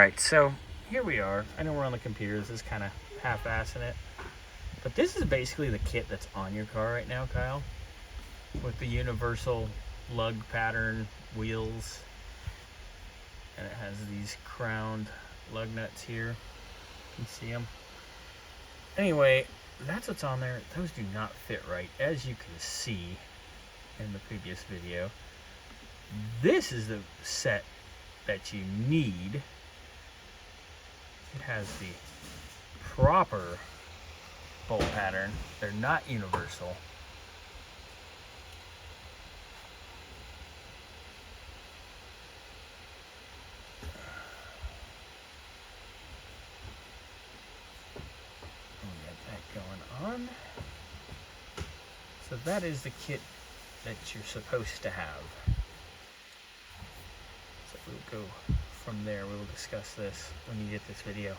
Alright, so here we are. I know we're on the computer. This is kind of half-assing it. But this is basically the kit that's on your car right now, Kyle. With the universal lug pattern wheels. And it has these crowned lug nuts here. You can see them. Anyway, that's what's on there. Those do not fit right, as you can see in the previous video. This is the set that you need. It has the proper bolt pattern. They're not universal. We'll get that going on. So that is the kit that you're supposed to have. So we'll go from there. We'll discuss this when you get this video.